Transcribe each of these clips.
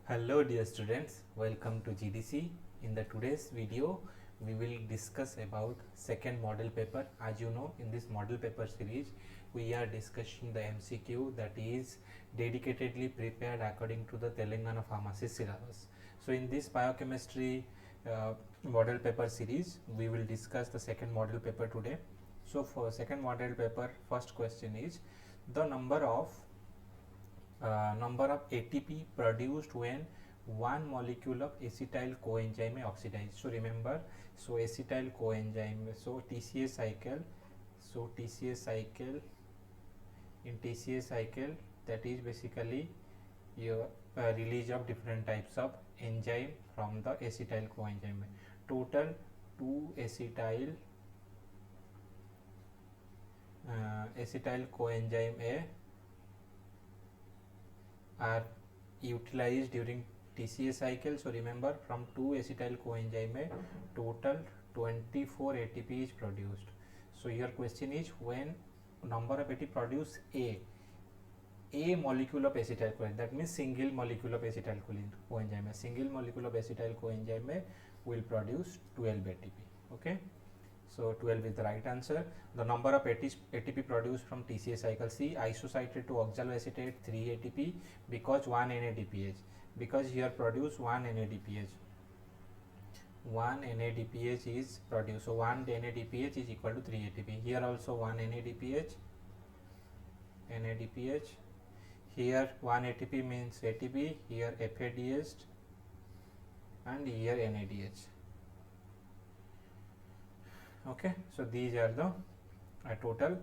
Hello dear students, welcome to GDC. In the today's video, we will discuss about second model paper. As you know, in this model paper series, we are discussing the MCQ that is dedicatedly prepared according to the Telangana Pharmacy syllabus. So in this biochemistry model paper series, we will discuss the second model paper today. So for second model paper, first question is the number of ATP produced when one molecule of acetyl coenzyme oxidized. So remember, so acetyl coenzyme, so TCA cycle, so TCA cycle, in TCA cycle, that is basically your release of different types of enzyme from the acetyl coenzyme. Total 2 acetyl coenzyme A are utilized during TCA cycle. So remember, from 2 acetyl coenzyme A, total 24 ATP is produced. So your question is, when number of ATP produce a molecule of acetyl coenzyme, that means single molecule of acetyl coenzyme, a single molecule of acetyl coenzyme will produce 12 ATP. Okay, so 12 is the right answer. The number of ATP produced from TCA cycle C, isocitrate to oxaloacetate 3 ATP, because 1 NADPH, because here produce 1 NADPH. 1 NADPH is produced, so 1 NADPH is equal to 3 ATP. Here also 1 NADPH, here 1 ATP means ATP, here FADH, and here NADH. Okay, so these are the total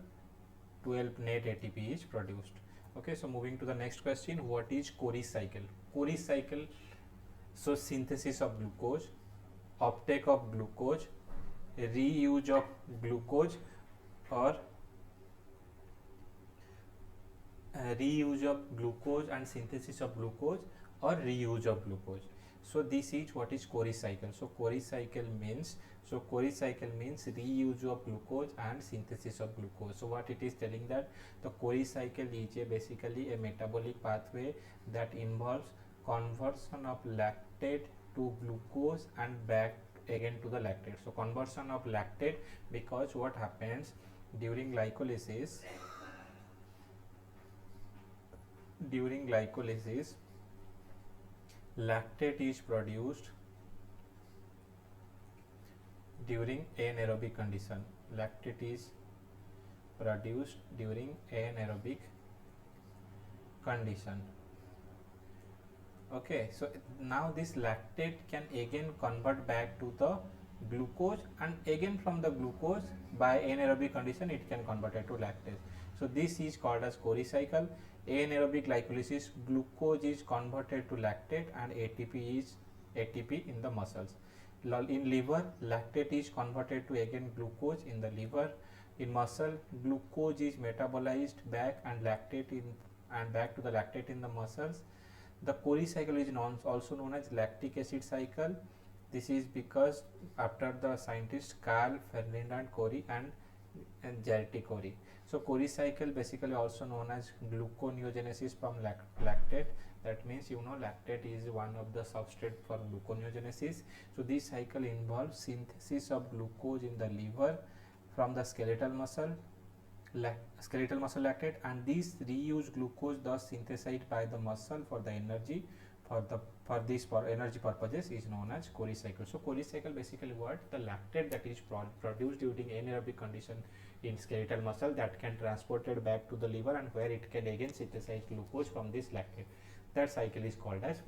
12 net ATP is produced. Okay, so moving to the next question, what is Cori cycle? Cori cycle, so synthesis of glucose, uptake of glucose, reuse of glucose, or reuse of glucose and synthesis of glucose, or reuse of glucose. So this is what is Cori cycle. So Cori cycle means, reuse of glucose and synthesis of glucose. So what it is telling, that the Cori cycle is basically a metabolic pathway that involves conversion of lactate to glucose and back again to the lactate. So conversion of lactate, because what happens during glycolysis, lactate is produced during anaerobic condition. Lactate is produced during anaerobic condition. Okay, so now this lactate can again convert back to the glucose, and again from the glucose by anaerobic condition it can convert it to lactase. So this is called as Cori cycle. Anaerobic glycolysis, glucose is converted to lactate and ATP is ATP in the muscles. In liver, lactate is converted to again glucose in the liver. In muscle, glucose is metabolized back and lactate in and back to the lactate in the muscles. The Cori cycle is also known as lactic acid cycle. This is because after the scientists Carl Ferdinand Cori and Gerty Cori. So Cori cycle basically also known as gluconeogenesis from lactate. That means, you know, lactate is one of the substrate for gluconeogenesis. So this cycle involves synthesis of glucose in the liver from the skeletal muscle lactate, and this reused glucose thus synthesized by the muscle for the energy for energy purposes is known as Cori cycle. So Cori cycle basically what, the lactate that is produced during anaerobic condition in skeletal muscle that can transported back to the liver, and where it can again synthesize glucose from this lactate. That cycle is called as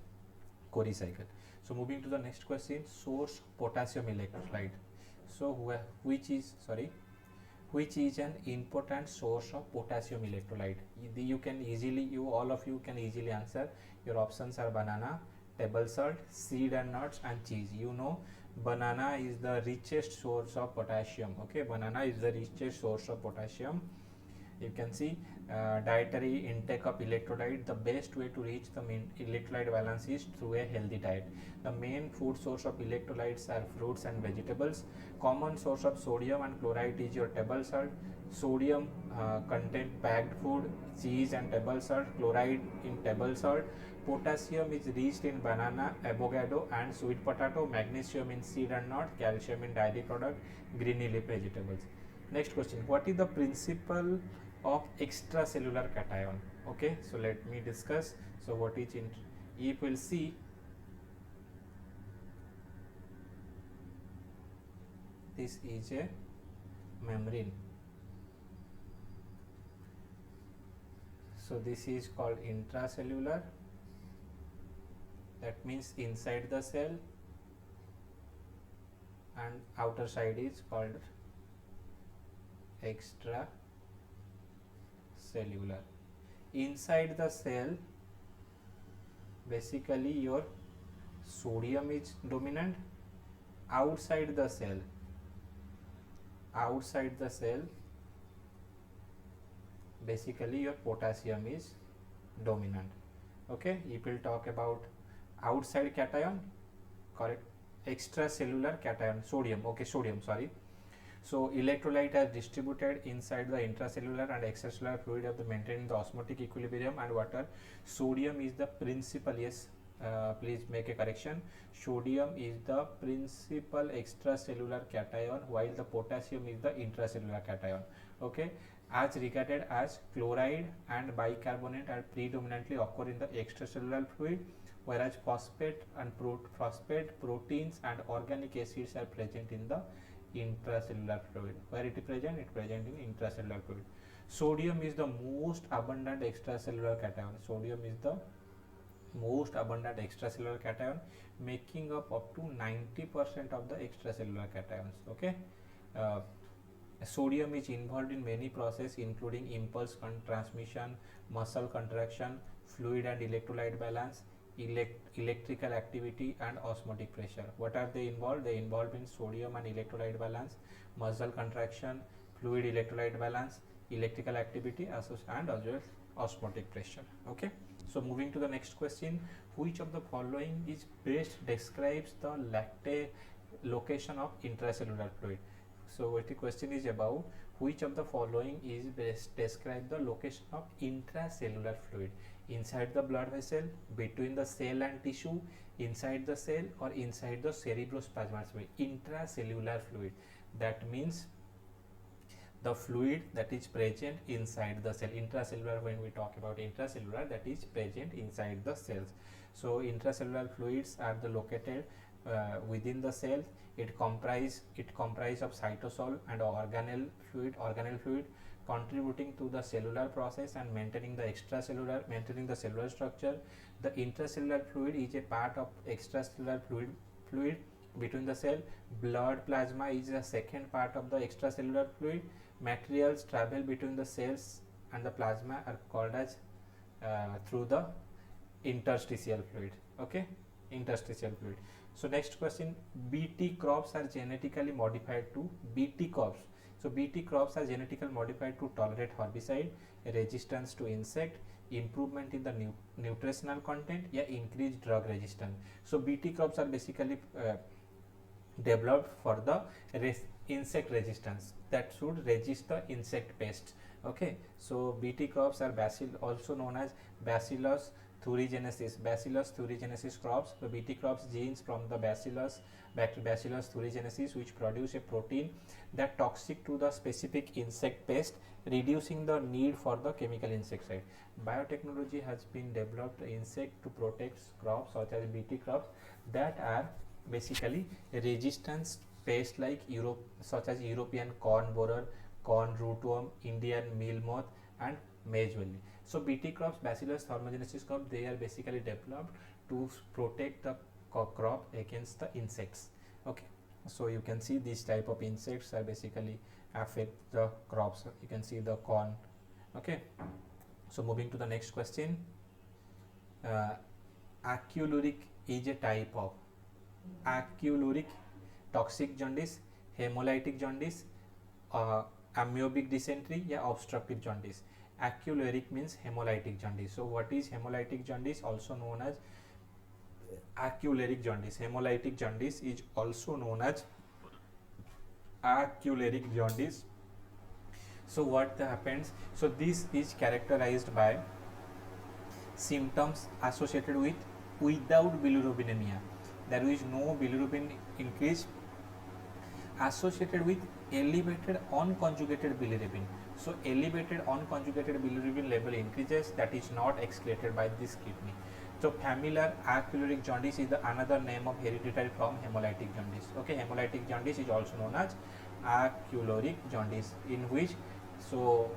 Cori cycle. So moving to the next question, source potassium electrolyte. So which is an important source of potassium electrolyte? All of you can easily answer. Your options are banana, table salt, seed and nuts, and cheese. You know, banana is the richest source of potassium. Okay, banana is the richest source of potassium. You can see dietary intake of electrolyte. The best way to reach the electrolyte balance is through a healthy diet. The main food source of electrolytes are fruits and vegetables. Common source of sodium and chloride is your table salt. Sodium content packed food, cheese and table salt. Chloride in table salt. Potassium is reached in banana, avocado and sweet potato. Magnesium in seed and nut. Calcium in dairy product, greeny leaf vegetables. Next question, what is the principle of extracellular cation? Okay, so let me discuss. So what is in, if we'll see, this is a membrane. So this is called intracellular, that means inside the cell, and outer side is called extracellular. Inside the cell, basically your sodium is dominant. Outside the cell, basically your potassium is dominant. Okay, if we'll talk about outside cation, correct, extracellular cation, sodium. Okay, sodium, sorry. So electrolyte are distributed inside the intracellular and extracellular fluid of the maintaining the osmotic equilibrium and water. Sodium is the principal, yes, please make a correction. Sodium is the principal extracellular cation, while the potassium is the intracellular cation. Okay, as regarded as chloride and bicarbonate are predominantly occur in the extracellular fluid, whereas phosphate, proteins and organic acids are present in the intracellular fluid. Where it is present? It is present in intracellular fluid. Sodium is the most abundant extracellular cation. Sodium is the most abundant extracellular cation, making up to 90% of the extracellular cations. Okay, sodium is involved in many processes including impulse transmission, muscle contraction, fluid and electrolyte balance, electrical activity and osmotic pressure. What are they involved? They involved in sodium and electrolyte balance, muscle contraction, fluid electrolyte balance, electrical activity and as well osmotic pressure. Okay, so moving to the next question, which of the following is best describes the location of intracellular fluid? So what the question is about, which of the following is best describe the location of intracellular fluid? Inside the blood vessel, between the cell and tissue, inside the cell, or inside the cerebrospinal fluid? Intracellular fluid, that means the fluid that is present inside the cell. Intracellular, when we talk about intracellular, that is present inside the cells. So intracellular fluids are the located within the cell. It comprise of cytosol and organelle fluid contributing to the cellular process and maintaining the cellular structure. The intracellular fluid is a part of extracellular fluid between the cell. Blood plasma is the second part of the extracellular fluid. Materials travel between the cells and the plasma are called as through the interstitial fluid. Okay, interstitial fluid. So next question, BT crops are genetically modified to BT crops. So BT crops are genetically modified to tolerate herbicide, resistance to insect, improvement in the nutritional content, yeah, increased drug resistance. So BT crops are basically developed for the insect resistance, that should resist the insect pests. Okay, so BT crops are also known as Bacillus thuringiensis crops. The BT crops genes from the Bacillus thuringiensis, which produce a protein that toxic to the specific insect pest, reducing the need for the chemical insecticide. Biotechnology has been developed insect to protect crops such as BT crops that are basically resistance pests like such as European corn borer, corn rootworm, Indian meal moth and maize welly. So BT crops, Bacillus thuringiensis crop, they are basically developed to protect the crop against the insects. Okay, so you can see these type of insects are basically affect the crops. You can see the corn. Okay, so moving to the next question, aculuric is a type of aculuric, toxic jaundice, hemolytic jaundice, amoebic dysentery, या obstructive jaundice. Aculuric means hemolytic jaundice. So what is hemolytic jaundice? Also known as aculuric jaundice. Hemolytic jaundice is also known as aculuric jaundice. So what happens? So this is characterized by Symptoms associated with without bilirubinemia. There is no bilirubin increase associated with elevated unconjugated bilirubin. So elevated unconjugated bilirubin level increases that is not excreted by this kidney. So familial acylluric jaundice is the another name of hereditary from hemolytic jaundice. Okay, hemolytic jaundice is also known as acylluric jaundice, in which so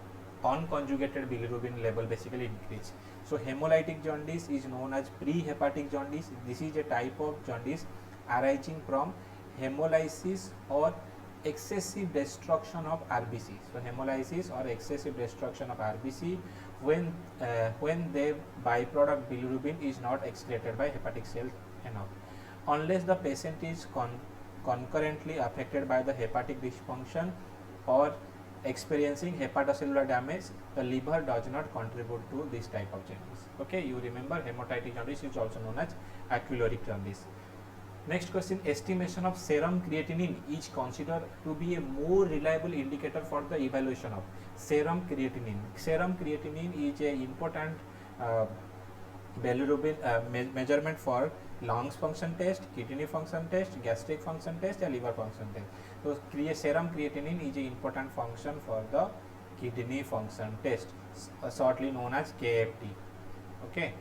unconjugated bilirubin level basically increase. So hemolytic jaundice is known as prehepatic jaundice. This is a type of jaundice arising from hemolysis or excessive destruction of RBC. So hemolysis or excessive destruction of RBC when the byproduct bilirubin is not excreted by hepatic cells enough. Unless the patient is concurrently affected by the hepatic dysfunction or experiencing hepatocellular damage, the liver does not contribute to this type of jaundice. Okay, you remember hemoptytic jaundice is also known as acylluric jaundice. Next question, estimation of serum creatinine is considered to be a more reliable indicator for the evaluation of serum creatinine. Serum creatinine is a important bilirubin measurement for lungs function test, kidney function test, gastric function test and liver function test. So serum creatinine is an important function for the kidney function test, shortly known as KFT. Okay,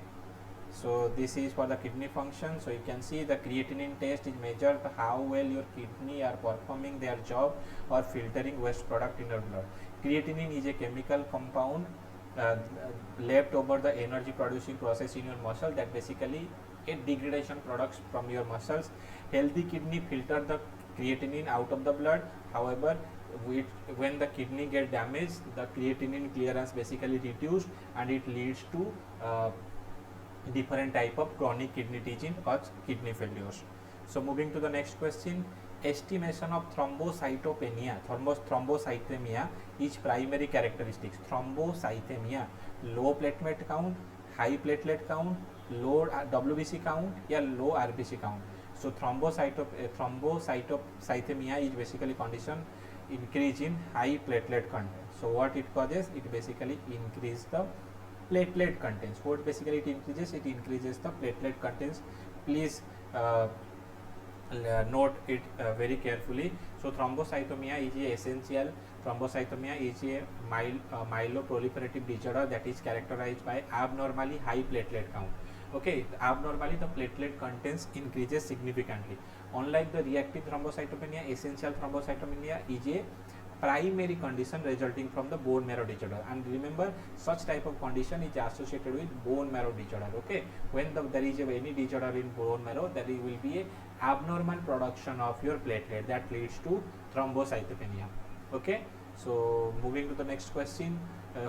so this is for the kidney function. So you can see the creatinine test is measured how well your kidney are performing their job or filtering waste product in your blood. Creatinine is a chemical compound left over the energy producing process in your muscle that basically a degradation products from your muscles. Healthy kidney filter the creatinine out of the blood. However, when the kidney get damaged, the creatinine clearance basically reduced and it leads to different type of chronic kidney disease or kidney failures. So moving to the next question, estimation of thrombocytopenia, thrombocythemia is primary characteristics. Thrombocythemia, low platelet count, high platelet count, low WBC count, या low RBC count. So thrombocythemia is basically condition increase in high platelet content. So what it causes? It basically increase the platelet contents. What basically it increases? It increases the platelet contents. Please note it very carefully. So thrombocythemia is a essential. Thrombocythemia is a myeloproliferative disorder that is characterized by abnormally high platelet count. Okay, abnormally the platelet contents increases significantly. Unlike the reactive thrombocytopenia, essential thrombocytopenia is a primary condition resulting from the bone marrow disorder. And remember, such type of condition is associated with bone marrow disorder. Okay, when there is any disorder in bone marrow, there will be a abnormal production of your platelet that leads to thrombocytopenia. Okay, so moving to the next question,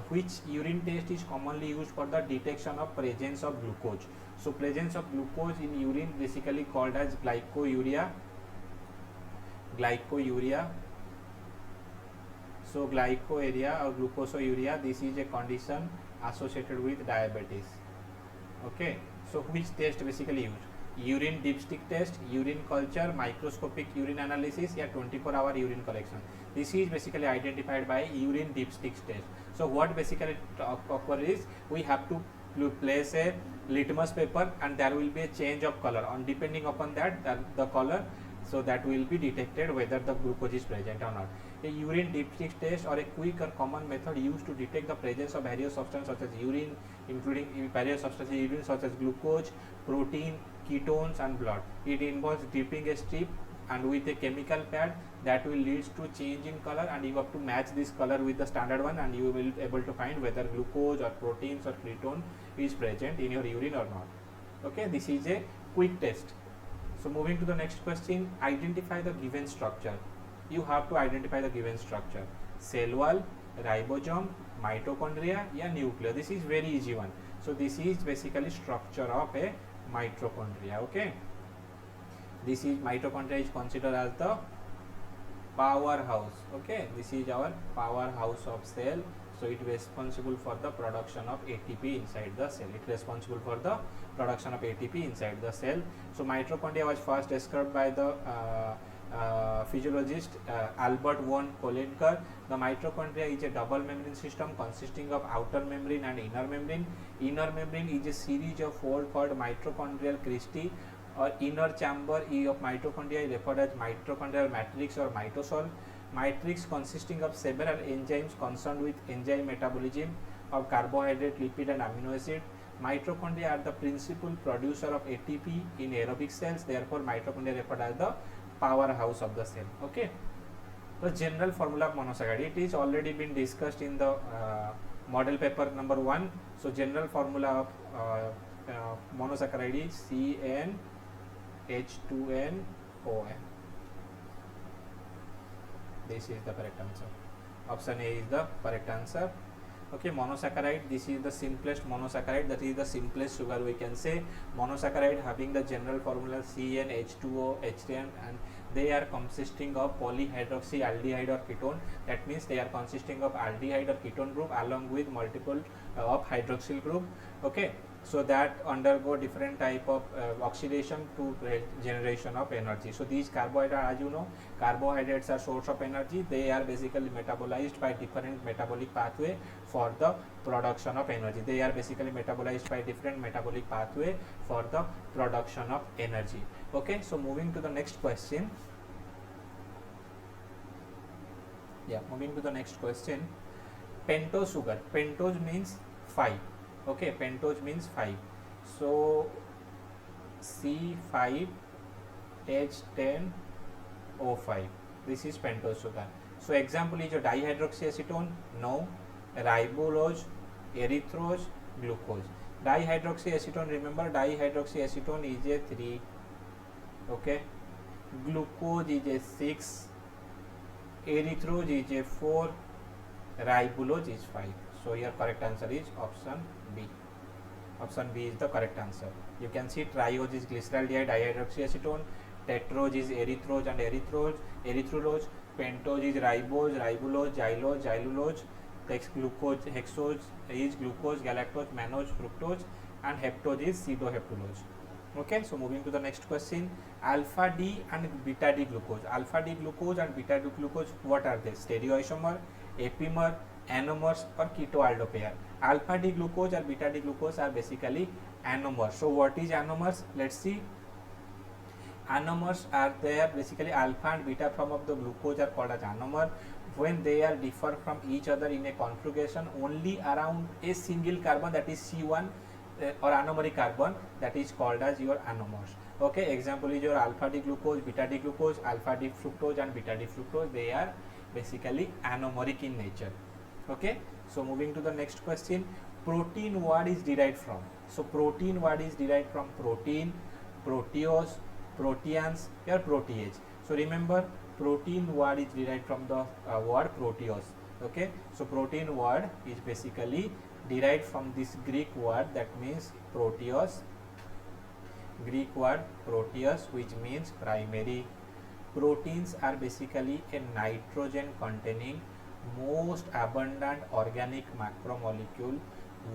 which urine test is commonly used for the detection of presence of glucose? So presence of glucose in urine basically called as glycosuria. So glycosuria or glucosuria, this is a condition associated with diabetes. Okay, so which test basically used? Urine dipstick test, urine culture, microscopic urine analysis, या 24-hour urine collection. This is basically identified by urine dipstick test. So what basically occurs is we have to place a litmus paper and there will be a change of color, on depending upon that the color, so that will be detected whether the glucose is present or not. A urine dipstick test or a quick or common method used to detect the presence of various substances such as urine, including various substances in urine such as glucose, protein, ketones and blood. It involves dipping a strip and with a chemical pad that will lead to change in color, and you have to match this color with the standard one and you will be able to find whether glucose or proteins or ketone is present in your urine or not. Okay, this is a quick test. So moving to the next question, identify the given structure. You have to identify the given structure: cell wall, ribosome, mitochondria, या nucleus. This is very easy one. So this is basically structure of a mitochondria. Okay, this is mitochondria is considered as the powerhouse. Okay, this is our powerhouse of cell. So it is responsible for the production of ATP inside the cell. It is responsible for the production of ATP inside the cell. So mitochondria was first described by the physiologist Albert von Kollenker. The mitochondria is a double membrane system consisting of outer membrane and inner membrane. Inner membrane is a series of folds called mitochondrial cristae, or inner chamber of mitochondria is referred as mitochondrial matrix or mitosol. Matrix consisting of several enzymes concerned with enzyme metabolism of carbohydrate, lipid and amino acid. Mitochondria are the principal producer of ATP in aerobic cells, therefore mitochondria referred as the powerhouse of the cell. Okay, the general formula of monosaccharide, it is already been discussed in the model paper number 1. So general formula of monosaccharide is CnH2nOn. This is the correct answer. Option A is the correct answer. Okay, monosaccharide, this is the simplest monosaccharide, that is the simplest sugar we can say. Monosaccharide having the general formula CnH2O, H10, and they are consisting of polyhydroxyaldehyde or ketone. That means they are consisting of aldehyde or ketone group along with multiple of hydroxyl group. Okay, so that undergo different type of oxidation to generation of energy. So these carbohydrates, as you know, carbohydrates are source of energy. They are basically metabolized by different metabolic pathway for the production of energy. They are basically metabolized by different metabolic pathway for the production of energy. Okay, so moving to the next question. Yeah, moving to the next question. Pentose sugar. Pentose means 5. Okay, pentose means 5. So C5H10O5. This is pentose sugar. So example is your dihydroxyacetone, no. Ribulose, erythrose, glucose. Dihydroxyacetone, remember dihydroxyacetone is a 3. Okay, glucose is a 6, erythrose is a 4, ribulose is 5. So your correct answer is option B. Option B is the correct answer. You can see triose is glyceraldehyde dihydroxyacetone, tetrose is erythrose and erythrulose, pentose is ribose, ribulose, xylose, xylulose, glucose, hexose is glucose, galactose, mannose, fructose, and heptose is pseudoheptulose. Okay, so moving to the next question. Alpha D and beta D glucose. Alpha D glucose and beta D glucose, what are they? Stereoisomer, epimer, anomers or ketoaldo pair. Alpha D glucose or beta D glucose are basically anomers. So what is anomers? Let's see. Anomers are there, basically alpha and beta form of the glucose are called as anomer. When they are differ from each other in a configuration only around a single carbon, that is C1 or anomeric carbon, that is called as your anomers. Okay, example is your alpha D glucose, beta D glucose, alpha D fructose and beta D fructose. They are basically anomeric in nature. Okay, so moving to the next question. Protein word is derived from. So protein word is derived from protein, proteose, proteans or protease. So remember, protein word is derived from the word proteose. Okay, so protein word is basically derived from this Greek word, that means proteose. Greek word proteus, which means primary. Proteins are basically a nitrogen containing most abundant organic macromolecule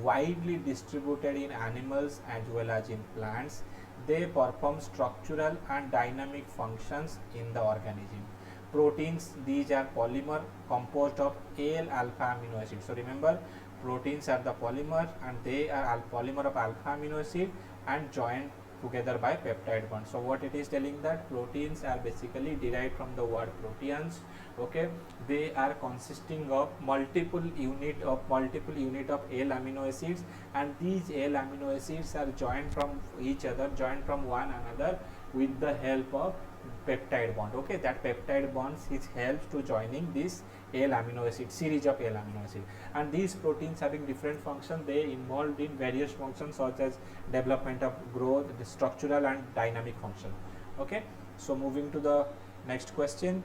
widely distributed in animals as well as in plants. They perform structural and dynamic functions in the organism. Proteins, these are polymer composed of L-alpha amino acid. So remember, proteins are the polymer and they are polymer of alpha amino acid and joined together by peptide bond. So what it is telling, that proteins are basically derived from the word proteans. Okay, they are consisting of multiple unit of L amino acids, and these L amino acids are joined from each other, joined from one another with the help of peptide bond. Okay, that peptide bonds is helps to joining this L amino acid, series of L amino acid, and these proteins having different functions, they involved in various functions such as development of growth, the structural and dynamic function. Okay, so moving to the next question.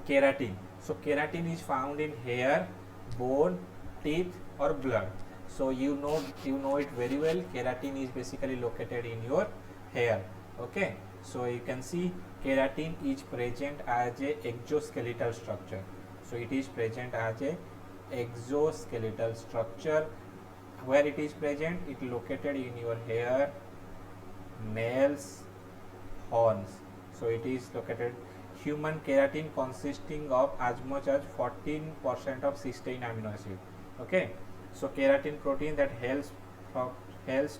Keratin. So keratin is found in hair, bone, teeth or blood. So you know it very well. Keratin is basically located in your hair. Okay, so you can see keratin is present as a exoskeletal structure. So it is present as a exoskeletal structure. Where it is present? It is located in your hair, nails, horns. So it is located. Human keratin consisting of as much as 14% of cysteine amino acid. Okay, so keratin protein that helps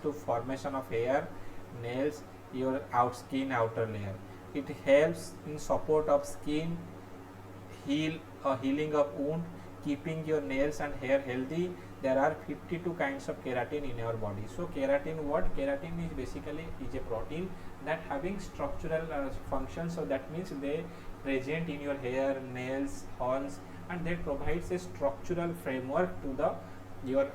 to formation of hair, nails, your outer layer. It helps in support of skin, healing of wound, keeping your nails and hair healthy. There are 52 kinds of keratin in our body. So keratin, what keratin is basically is a protein that having structural function. So that means they present in your hair, nails, horns, and that provides a structural framework to the your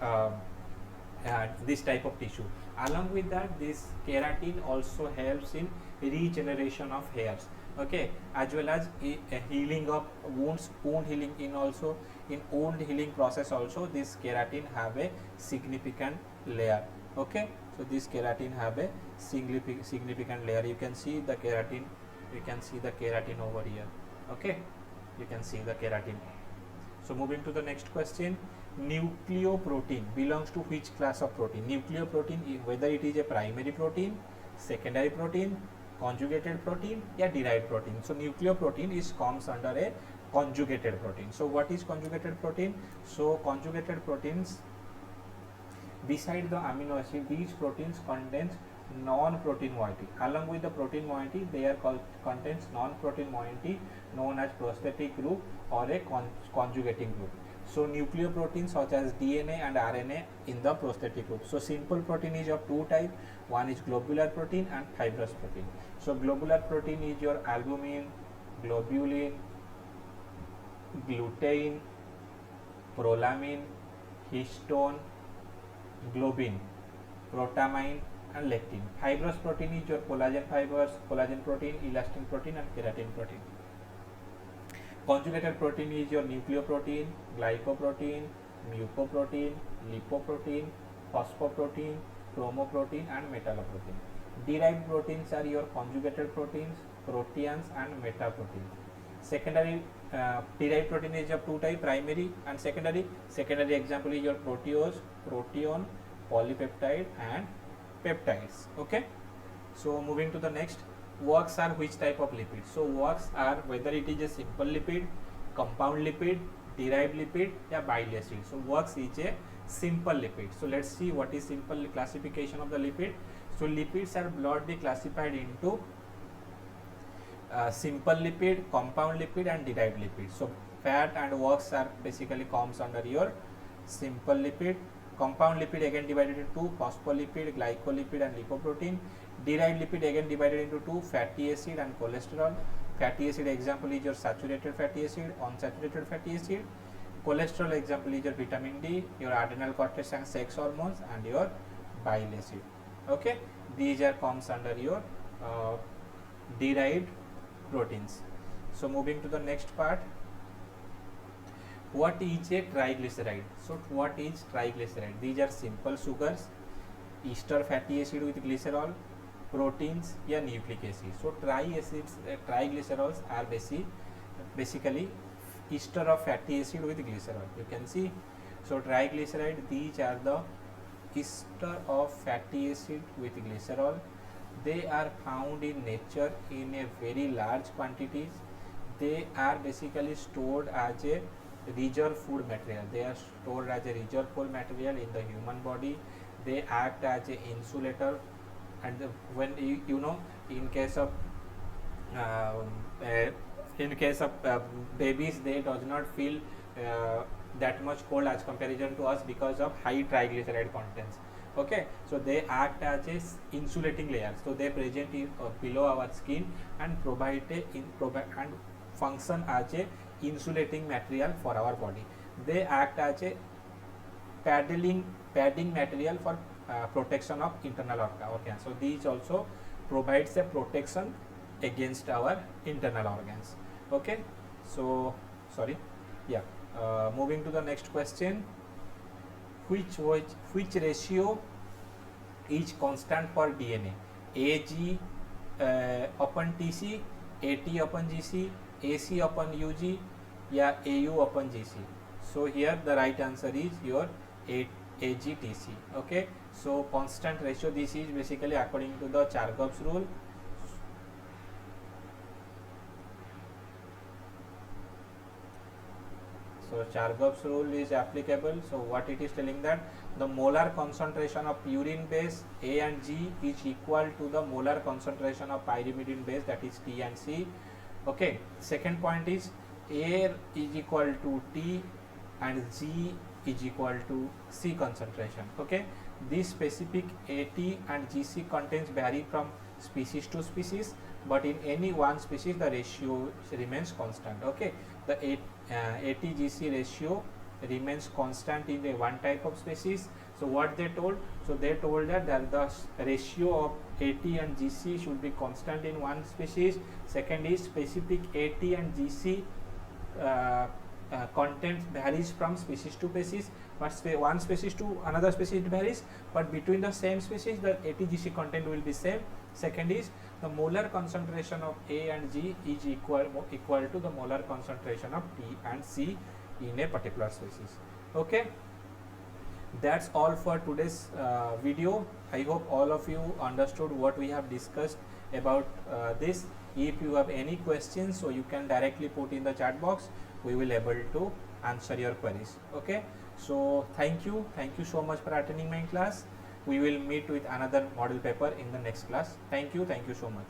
this type of tissue. Along with that, this keratin also helps in regeneration of hairs, okay, as well as a healing of wounds, wound healing. In also in wound healing process also, this keratin have a significant layer, okay. So this keratin have a significant layer. You can see the keratin, over here, okay, you can see the keratin. So moving to the next question, nucleoprotein belongs to which class of protein? Nucleoprotein, whether it is a primary protein, secondary protein, conjugated protein, or derived protein. So nucleoprotein comes under a conjugated protein. So what is conjugated protein? So conjugated proteins, beside the amino acid, these proteins contains non-protein moiety. Along with the protein moiety, they are contains non-protein moiety known as prosthetic group or a conjugating group. So nucleoproteins such as DNA and RNA in the prosthetic group. So simple protein is of two types. One is globular protein and fibrous protein. So globular protein is your albumin, globulin, glutein, prolamine, histone, globin, protamine, and lectin. Fibrous protein is your collagen fibers, collagen protein, elastin protein, and keratin protein. Conjugated protein is your nucleoprotein, glycoprotein, mucoprotein, lipoprotein, phosphoprotein, chromoprotein, and metalloprotein. Derived proteins are your conjugated proteins, proteins, and metaproteins. Secondary derived protein is of two types, primary and secondary. Secondary example is your proteose, proteome, polypeptide, and peptides, okay. So moving to the next, works are which type of lipid? So works are whether it is a simple lipid, compound lipid, derived lipid, or bile acid. So works is a simple lipid. So let's see what is simple classification of the lipid. So lipids are broadly classified into simple lipid, compound lipid, and derived lipid. So fat and works are basically comes under your simple lipid. Compound lipid again divided into two, phospholipid, glycolipid, and lipoprotein. Derived lipid again divided into two, fatty acid and cholesterol. Fatty acid example is your saturated fatty acid, unsaturated fatty acid. Cholesterol example is your vitamin D, your adrenal cortex and sex hormones, and your bile acid, okay. These are comes under your derived proteins. So moving to the next part, what is a triglyceride? So what is triglyceride? These are simple sugars, ester fatty acid with glycerol, proteins, या nucleic acid. So triglycerols are basically ester of fatty acid with glycerol. You can see. So triglyceride, these are the ester of fatty acid with glycerol. They are found in nature in a very large quantities. They are basically stored as a reserve food material. They are stored as a reserve food material in the human body. They act as an insulator, and when you know, in case of babies, they does not feel that much cold as comparison to us because of high triglyceride contents, okay. So they act as a insulating layer. So they present below our skin and provide and function as a insulating material for our body. They act as a padding material for protection of internal organs. So these also provides a protection against our internal organs, okay. So sorry, yeah. Moving to the next question, which ratio is constant for DNA? AG upon TC, AT upon GC, AC upon UG, या AU upon GC. So here the right answer is your AGTC, okay. So constant ratio, this is basically according to the Chargaff's rule. So Chargaff's rule is applicable. So what it is telling that the molar concentration of purine base A and G is equal to the molar concentration of pyrimidine base, that is T and C. Okay. Second point is air is equal to T and G is equal to C concentration. Okay. This specific AT and GC contents vary from species to species, but in any one species the ratio remains constant. Okay. The AT-GC ratio remains constant in the one type of species. So what they told? So they told that the ratio of AT and GC should be constant in one species. Second is specific AT and GC content varies from species to species, but one species to another species it varies, but between the same species the AT-GC content will be same. Second is the molar concentration of A and G is equal to the molar concentration of T and C in a particular species. Okay, that's all for today's video. I hope all of you understood what we have discussed about this. If you have any questions, so you can directly put in the chat box. We will able to answer your queries. Okay, so thank you so much for attending my class. We will meet with another model paper in the next class. Thank you so much.